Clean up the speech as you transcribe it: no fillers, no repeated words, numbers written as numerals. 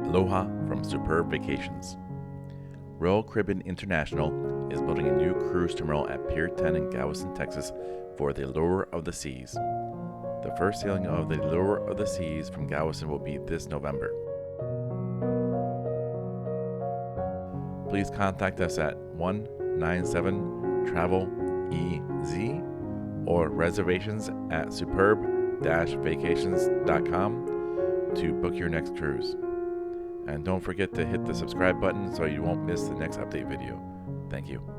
Aloha from Superb Vacations. Royal Caribbean International is building a new cruise terminal at Pier 10 in Galveston, Texas for the Allure of the Seas. The first sailing of the Allure of the Seas from Galveston will be this November. Please contact us at 197-TRAVEL-EZ or reservations at superb-vacations.com to book your next cruise. And don't forget to hit the subscribe button so you won't miss the next update video. Thank you.